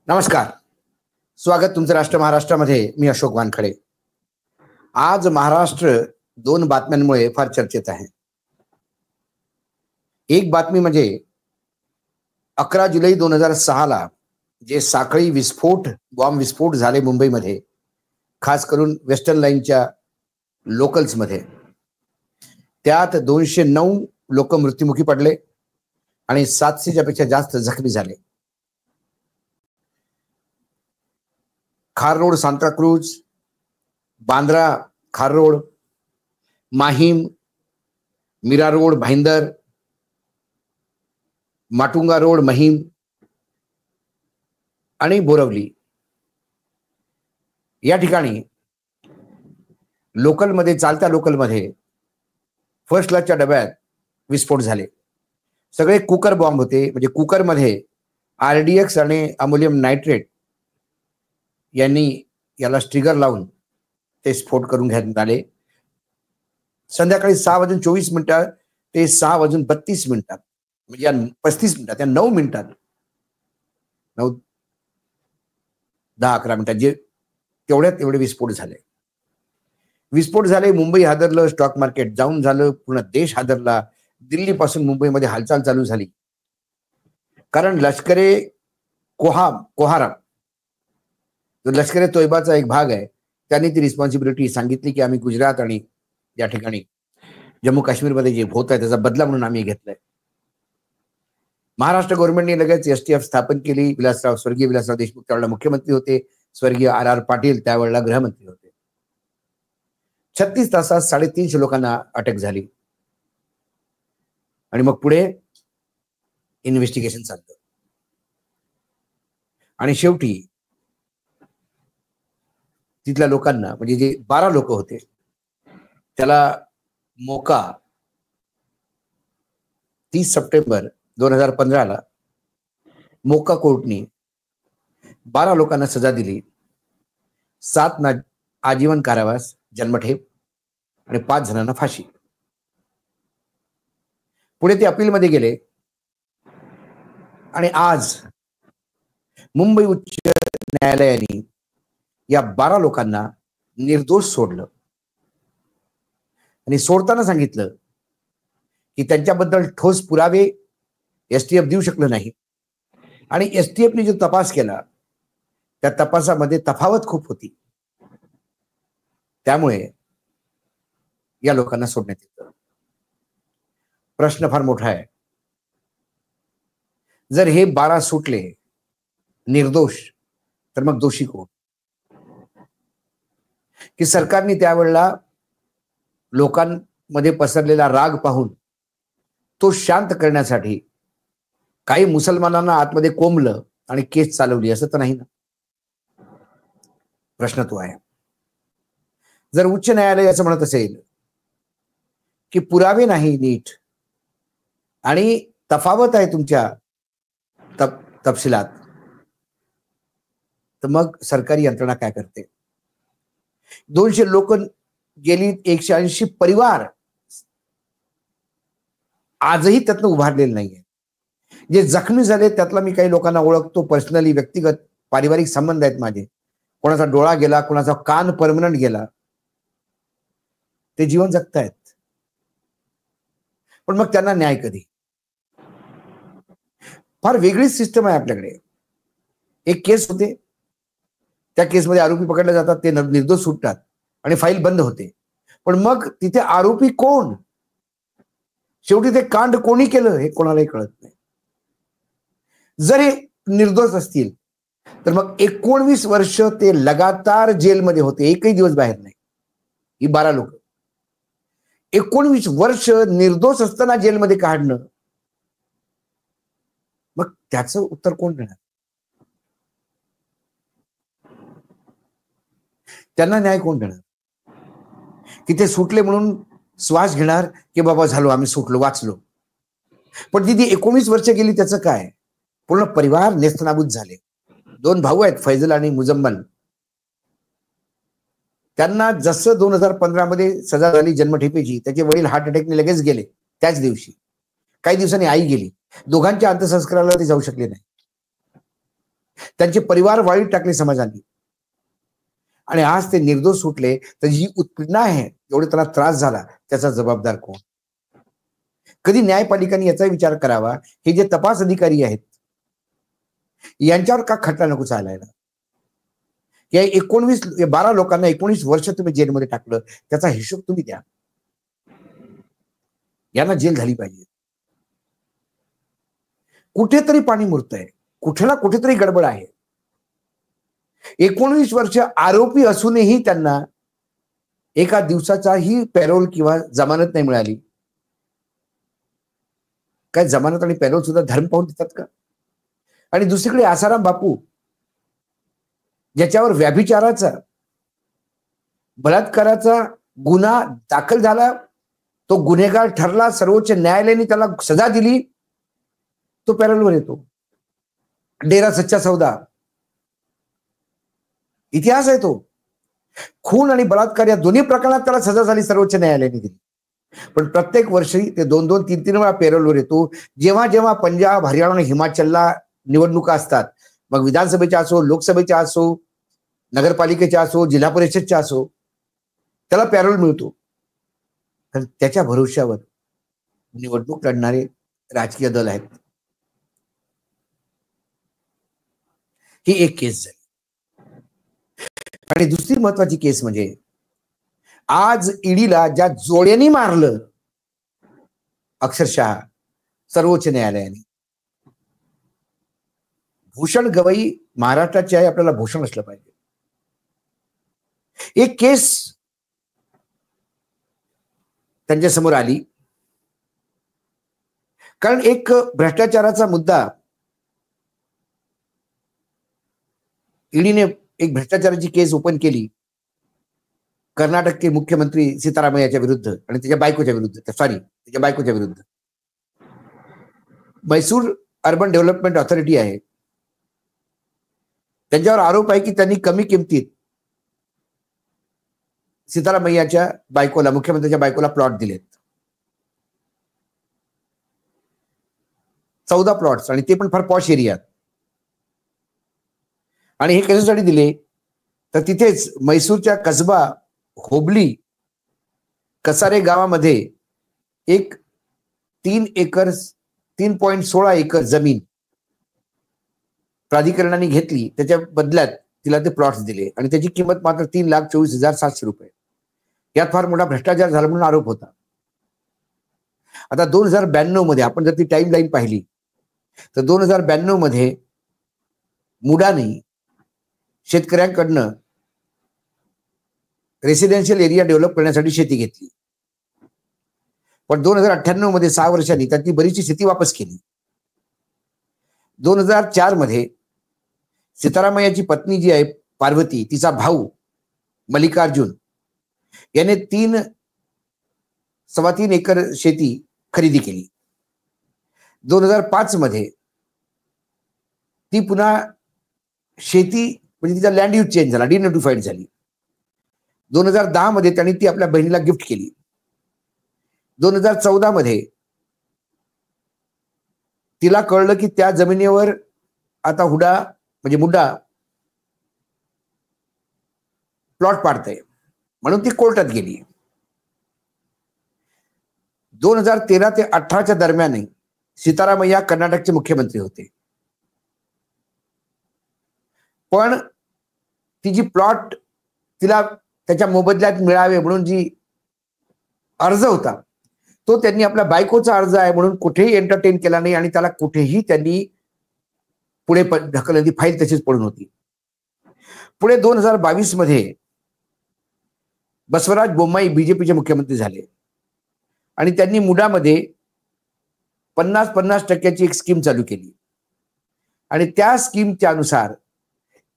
नमस्कार. स्वागत तुमचं राष्ट्र महाराष्ट्रामध्ये. मी अशोक वानखडे. आज महाराष्ट्र दोन बातम्यांमुळे फार चर्चेत आहे. एक बातमी म्हणजे 11 जुलै 2006 ला जे साखळी बॉम्ब विस्फोट झाले मुंबईमध्ये, खास करून वेस्टर्न लाईनच्या लोकल्समध्ये, त्यात 209 लोक मृत्युमुखी पडले आणि 700च्या पेक्षा जास्त जखमी झाले. खार road Santacruz, Bandra Khar road, Mahim, Mira road Bhayandar, Matunga road Mahim आणि बोरवली या ठिकाणी चालत्या लोकलमध्ये फर्स्ट क्लासच्या डब्यात विस्फोट झाले. सगळे कुकर बॉम्ब होते. म्हणजे कुकरमध्ये RDX आणि अमोनियम नायट्रेट यांनी याला स्ट्रिगर लावून ते स्फोट करून घेण्यात आले. संध्याकाळी 6:24 ते 6:32, म्हणजे 35 मिनिटात, या 9 मिनिटात, 9-10-11 मिनिटात जे तेवढे विस्फोट झाले. मुंबई हादरलं, स्टॉक मार्केट जाऊन झालं, पूर्ण देश हादरला. दिल्लीपासून मुंबईमध्ये हालचाल चालू झाली. कारण कोहारा जो लष्कर ए तोयबाचा एक भाग आहे, त्यांनी ती रिस्पॉन्सिबिलिटी सांगितली की आम्ही गुजरात आणि या ठिकाणी जम्मू काश्मीरमध्ये जे होत आहे त्याचा बदला म्हणून आम्ही घेतलाय. महाराष्ट्र गव्हर्नमेंटने लगेच STF स्थापन केली. स्वर्गीय विलासराव देशमुख त्यावेळेला मुख्यमंत्री होते. स्वर्गीय RR पाटील त्यावेळेला गृहमंत्री होते. 36 तासात 350 लोकांना अटक झाली आणि मग पुढे इन्व्हेस्टिगेशन चाललं आणि शेवटी तिथल्या लोकांना, म्हणजे जे 12 लोक होते, त्याला मोका 30 सप्टेंबर 2015 ला मोका कोर्टने 12 लोकांना सजा दिली. 7 आजीवन कारावास, जन्मठेप आणि 5 जणांना फाशी. पुढे ते अपीलमध्ये गेले आणि आज मुंबई उच्च न्यायालयाने या 12 लोकांना निर्दोष सोडलं आणि सोडताना सांगितलं की त्यांच्याबद्दल ठोस पुरावे STF देऊ शकलं नाही आणि STFने जो तपास केला त्या तपासामध्ये तफावत खूप होती. त्यामुळे या लोकांना सोडण्यात येतं. प्रश्न फार मोठा आहे. जर हे 12 सुटले निर्दोष, तर मग दोषी कोण? की सरकारने त्यावेळेला लोकांमध्ये पसरलेला राग पाहून तो शांत करण्यासाठी काही मुसलमानांना आतमध्ये कोंबलं आणि केस चालवली, असं तर नाही ना? प्रश्न तो आहे. जर उच्च न्यायालय असं म्हणत असेल की पुरावे नाही नीट आणि तफावत आहे तुमच्या तपशिलात, तर मग सरकारी यंत्रणा काय करते? 200 लोक गेली, 180 परिवार आजही त्यातनं उभारलेले नाहीये. जे जखमी झाले त्यातला मी काही लोकांना ओळखतो पर्सनली, व्यक्तिगत पारिवारिक संबंध आहेत माझे. कोणाचा डोळा गेला, कोणाचा कान परमनंट गेला, ते जीवन जगतायत. पण मग त्यांना न्याय कधी? फार वेगळीच सिस्टम आहे आपल्याकडे. एक केस होते, त्या केसमध्ये आरोपी पकडले जातात, ते निर्दोष सुटतात आणि फाईल बंद होते. पण मग तिथे आरोपी कोण? शेवटी ते कांड कोणी केलं हे कोणालाही कळत नाही. जर हे निर्दोष असतील तर मग 19 वर्ष ते लगातार जेलमध्ये होते, एकही दिवस बाहेर नाही. ही 12 लोक 19 वर्ष निर्दोष असताना जेलमध्ये काढणं, मग त्याचं उत्तर कोण देणार? त्यांना न्याय कोण देणार? की ते सुटले म्हणून श्वास घेणार की बाबा झालो, आम्ही सुटलो, वाचलो. पण ती 19 वर्ष गेली, त्याचं काय? पूर्ण परिवार नेस्तनाबूत झाले. 2 भाऊ आहेत, फैजल आणि मुजम्मल. त्यांना जसं 2015 मध्ये सजा झाली जन्मठेपेची, त्याचे वडील हार्ट अटॅकने लगेच गेले त्याच दिवशी. काही दिवसांनी आई गेली. दोघांच्या अंत्यसंस्काराला ते जाऊ शकले नाही. त्यांचे परिवार वाळीत टाकले समाजाने, आणि आज ते निर्दोष सुटले, तर जी उत्पीडना आहे, एवढे त्यांना त्रास झाला, त्याचा जबाबदार कोण? कधी न्यायपालिकांनी याचा विचार करावा, हे जे तपास अधिकारी आहेत यांच्यावर का खटला नको चालायला? या 12 लोकांना 19 वर्ष तुम्ही जेलमध्ये टाकलं, त्याचा हिशोब तुम्ही द्या. यांना जेल झाली पाहिजे. कुठेतरी पाणी मुरतंय, कुठे ना कुठेतरी गडबड आहे. 19 वर्ष आरोपी असूनही त्यांना एका दिवसाचाही पॅरोल किंवा जमानत नाही मिळाली. काय जमानत आणि पॅरोल सुद्धा धर्म पाहून देतात का? आणि दुसरीकडे आसाराम बापू, ज्याच्यावर व्याभिचाराचा, बलात्काराचा गुन्हा दाखल झाला, तो गुन्हेगार ठरला, सर्वोच्च न्यायालयाने त्याला सजा दिली, तो पॅरोलवर येतो. डेरा सच्चा सौदा इतिहास आहे तो. खून आणि बलात्कार या दोन्ही प्रकरणात त्याला सजा झाली, सर्वोच्च न्यायालयाने दिली. पण प्रत्येक वर्षी ते 2-2, 3-3 वेळा पॅरोलवर येतो. जेव्हा जेव्हा पंजाब, हरियाणा आणि हिमाचलला निवडणुका असतात, मग विधानसभेच्या असो, लोकसभेच्या असो, नगरपालिकेच्या असो, जिल्हा परिषदच्या असो, त्याला पॅरोल मिळतो. कारण त्याच्या भरोश्यावर निवडणूक लढणारे राजकीय दल आहेत. ही एक केस झाली. आणि दुसरी महत्वाची केस म्हणजे आज ईडीला ज्या जोड्यांनी मारलं, अक्षरशः सर्वोच्च न्यायालयाने. भूषण गवई महाराष्ट्राचे आहे, आपल्याला भूषण असलं पाहिजे. एक केस त्यांच्या समोर आली, कारण एक भ्रष्टाचाराचा मुद्दा, ईडीने एक भ्रष्टाचाराची केस ओपन केली कर्नाटकचे मुख्यमंत्री सिद्धरामय्याच्या विरुद्ध आणि त्याच्या बायकोच्या विरुद्ध. मैसूर अर्बन डेव्हलपमेंट ऑथॉरिटी आहे, त्यांच्यावर आरोप आहे की त्यांनी कमी किमतीत सिद्धरामय्याच्या बायकोला, मुख्यमंत्र्याच्या बायकोला प्लॉट दिलेत. 14 प्लॉट्स, आणि ते पण फार पॉश एरियात. आणि हे कशासाठी दिले, तर तिथेच मैसूरच्या कसबा होबली कसारे गावामध्ये एक 3.16 एकर जमीन प्राधिकरणाने घेतली, त्याच्या बदल्यात तिला ते प्लॉट्स दिले, आणि त्याची किंमत मात्र 3,24,700 रुपये. यात फार मोठा भ्रष्टाचार झाला म्हणून आरोप होता. आता 2092 मध्ये आपण जर ती टाइम लाईन पाहिली, तर 2092 मध्ये मुडाने शेतकऱ्यांकडनं रेसिडेन्शियल एरिया डेव्हलप करण्यासाठी शेती घेतली. पण 2098 मध्ये 6 वर्षांनी त्यांनी बरीचशी शेती वापस केली. 2004 मध्ये सिद्धरामय्याची पत्नी जी आहे पार्वती, तिचा भाऊ मल्लिकार्जुन याने 3.3 एकर शेती खरेदी केली. 2005 मध्ये ती पुन्हा शेती, म्हणजे तिचा लँड यूज चेंज झाला, डिनोटिफाईड झाली. 2010 मध्ये त्यांनी ती आपल्या बहिणीला गिफ्ट केली. 2014 मध्ये तिला कळलं की त्या जमिनीवर आता हुडा म्हणजे मुड्डा प्लॉट पाडतंय, म्हणून ती कोर्टात गेली. 2013 ते 18च्या दरम्यान सिद्धरामय्या कर्नाटकचे मुख्यमंत्री होते. पण ती जी प्लॉट तिला त्याच्या मोबदल्यात मिळावे म्हणून जी अर्ज होता, तो त्यांनी आपल्या बायकोचा अर्ज आहे म्हणून कुठेही एंटरटेन केला नाही, आणि त्याला कुठेही त्यांनी पुढे ढकलली. ती फाईल तशीच पडून होती. पुढे 2022 मध्ये बसवराज बोम्माई बीजेपीचे मुख्यमंत्री झाले, आणि त्यांनी मुडामध्ये 50% एक स्कीम चालू केली. आणि त्या स्कीमच्या अनुसार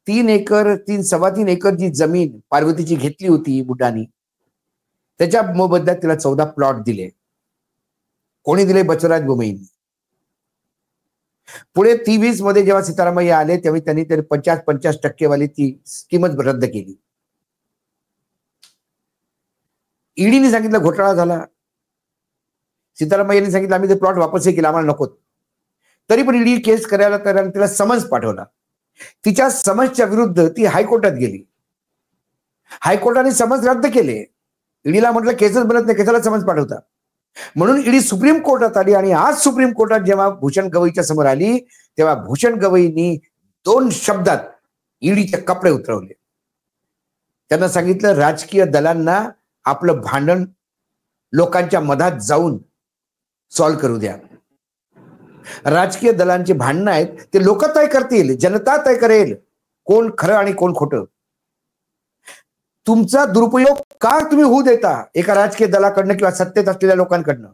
3.3 एकर जी जमीन पार्वतीची घेतली होती मुडानी, त्याच्या मोबदल्यात तिला 14 प्लॉट दिले. कोणी दिले? बसवराज बोम्माईंनी. पुढे 23 मध्ये जेव्हा सिद्धरामय्या आले, तेव्हा त्यांनी 50% वाली ती स्कीमच रद्द केली. ईडीने सांगितलं घोटाळा झाला. सिद्धरामय्यांनी सांगितलं आम्ही ते प्लॉट वापसही केला, आम्हाला नको. तरी पण ईडी केस करायला तयार, तिला समन्स पाठवला. तिच्या समन्सच्या विरुद्ध ती हायकोर्टात गेली. हायकोर्टाने समन्स रद्द केले. ईडीला म्हटलं केसच बनत नाही, केसाला समन्स पाठवता. म्हणून ईडी सुप्रीम कोर्टात आली आणि आज सुप्रीम कोर्टात जेव्हा भूषण गवईच्या समोर आली तेव्हा भूषण गवईंनी 2 शब्दात ईडीचे कपडे उतरवले. त्यांना सांगितलं राजकीय दलांना आपलं भांडण लोकांच्या मधात जाऊन सॉल्व्ह करू द्या. राजकीय दलांची भांडणं आहेत ते लोक तय करतील, जनता तय करेल कोण खरं आणि कोण खोटं. तुमचा दुरुपयोग का तुम्ही होऊ देता एका राजकीय दलाकडनं किंवा सत्तेत असलेल्या लोकांकडनं.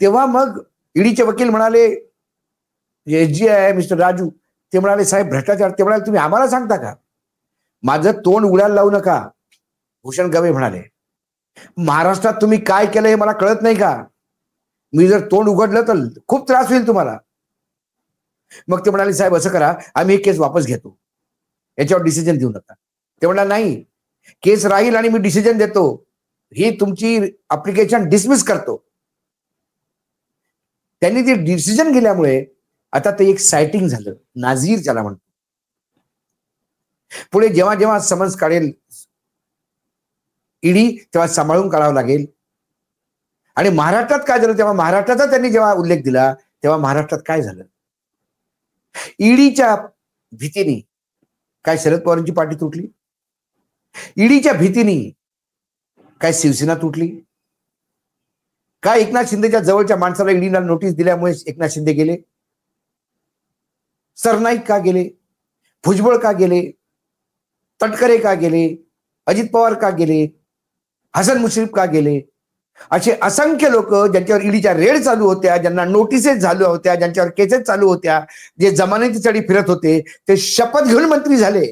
तेव्हा मग ईडीचे वकील म्हणाले, SGI मिस्टर राजू, ते म्हणाले साहेब भ्रष्टाचार. ते म्हणाले तुम्ही आम्हाला सांगता का, माझं तोंड उघडायला लावू नका. भूषण गवई म्हणाले महाराष्ट्रात तुम्ही काय केलं हे मला कळत नाही का, मी जर तोंड उघडलं तर खूप त्रास होईल तुम्हाला. मग ते म्हणाले साहेब असं करा, आम्ही एक केस वापस घेतो, याच्यावर डिसिजन देऊ नका. ते म्हणाले नाही, केस राहील आणि मी डिसिजन देतो, ही तुमची अप्लिकेशन डिसमिस करतो. त्यांनी ते डिसिजन गेल्यामुळे आता ते एक सायटिंग झालं, नाझीर ज्याला म्हणतो. पुढे जेव्हा जेव्हा समन्स काढेल ईडी तेव्हा सांभाळून काढावं लागेल. आणि महाराष्ट्रात काय झालं तेव्हा महाराष्ट्राचा त्यांनी जेव्हा उल्लेख दिला तेव्हा महाराष्ट्रात काय झालं, ईडीच्या भीतीने काय शरद पवारांची पार्टी तुटली, ईडीच्या भीतीने काय शिवसेना तुटली, काय एकनाथ शिंदेच्या जवळच्या माणसाला ईडीला नोटीस दिल्यामुळे एकनाथ शिंदे गेले, सरनाईक का गेले, भुजबळ का गेले, तटकरे का गेले, अजित पवार का गेले, हसन मुश्रीफ का गेले. असे असंख्य लोक ज्यांच्यावर ईडीच्या रेड चालू होत्या, ज्यांना नोटिसेस झाल्या होत्या, ज्यांच्यावर केसेस चालू होत्या, जे जमानतीसाठी फिरत होते, ते शपथ घेऊन मंत्री झाले.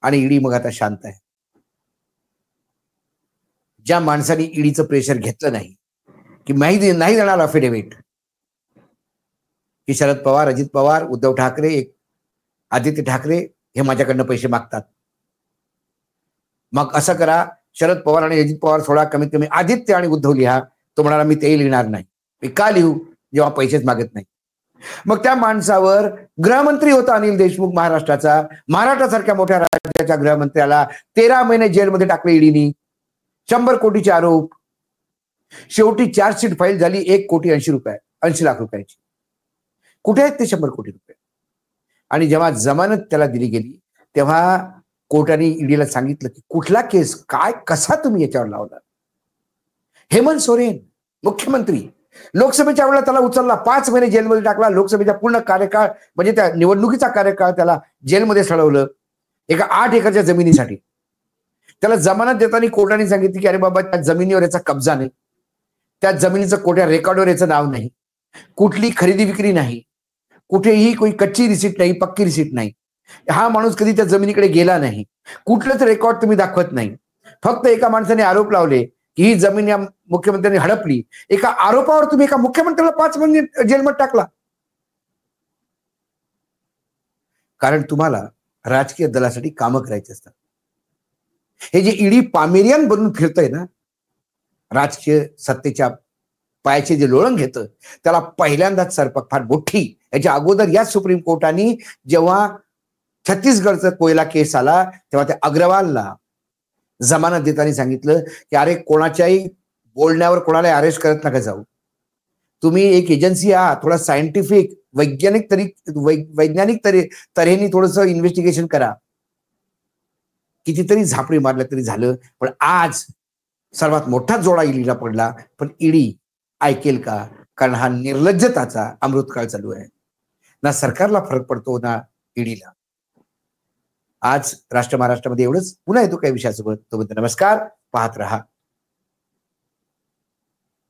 आणि ईडी मग आता शांत आहे. ज्या माणसाने ईडीचं प्रेशर घेतलं नाही की माहिती नाही देणार अफिडेव्हिट, की शरद पवार, अजित पवार, उद्धव ठाकरे, आदित्य ठाकरे हे माझ्याकडनं पैसे मागतात, मग असं करा शरद पवार आणि अजित पवार सोडा, कमीत कमी आदित्य आणि उद्धव लिहा. तो म्हणाला मी ते लिहिणार नाही. मी का लिहू जेव्हा पैसेच मागत नाही. मग त्या माणसावर गृहमंत्री होता अनिल देशमुख महाराष्ट्राचा, महाराष्ट्रासारख्या मोठ्या राज्याच्या गृहमंत्र्याला 13 महिने जेलमध्ये टाकले ईडीनी, 100 कोटीचे आरोप. शेवटी चार्जशीट फाईल झाली 1,80 लाख रुपयाची. कुठे आहेत ते 100 कोटी रुपये. आणि जेव्हा जमानत त्याला दिली गेली तेव्हा कोर्टाने ईडीला सांगितलं की कुठला केस काय कसा तुम्ही याच्यावर लावला. हेमंत सोरेन मुख्यमंत्री, लोकसभेच्या वेळेला त्याला उचलला, 5 महिने जेलमध्ये टाकला. लोकसभेचा पूर्ण कार्यकाळ म्हणजे त्या निवडणुकीचा कार्यकाळ त्याला जेलमध्ये सळवलं एका 8 एकरच्या जमिनीसाठी. त्याला जमानत देताना कोर्टाने सांगितलं की अरे बाबा त्या जमिनीवर याचा कब्जा नाही, त्या जमिनीचं कोठ्या रेकॉर्डवर याचं नाव नाही, कुठली खरेदी विक्री नाही, कुठेही कोई कच्ची रिसीट नाही, पक्की रिसीट नाही, हा माणूस कधी त्या जमिनीकडे गेला नाही, कुठलंच रेकॉर्ड तुम्ही दाखवत नाही. फक्त एका माणसाने आरोप लावले की ही जमीन या मुख्यमंत्र्यांनी हडपली. एका आरोपावर तुम्ही एका मुख्यमंत्र्याला 5 महिने जेलमध्ये टाकला. कारण तुम्हाला राजकीय दलासाठी कामं करायची असतात. हे जे ईडी पामेरियन बनून फिरतंय ना, राजकीय सत्तेच्या पायाचे जे लोळण घेतं त्याला पहिल्यांदाच सरपक फार मोठी. याच्या अगोदर या सुप्रीम कोर्टाने जेव्हा छत्तीसगडचा कोयला केस आला तेव्हा त्या अग्रवालला जमानत देताना सांगितलं की अरे कोणाच्याही बोलण्यावर कोणाला अरेस्ट करत नका जाऊ, तुम्ही एक एजन्सी आहात, थोडा सायंटिफिक वैज्ञानिक तऱ्हेने थोडंसं इन्व्हेस्टिगेशन करा. कितीतरी झापडी मारल्या तरी झालं, पण आज सर्वात मोठा जोडा ईडीला पडला. पण ईडी ऐकेल का, कारण हा निर्लज्जताचा अमृतकाळ चालू आहे. ना सरकारला फरक पडतो ना ईडीला. आज राष्ट्र महाराष्ट्रामध्ये एवढंच. पुन्हा येतो काही विषयासोबत. तोपर्यंत नमस्कार. पाहत रहा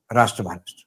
राष्ट्र महाराष्ट्र.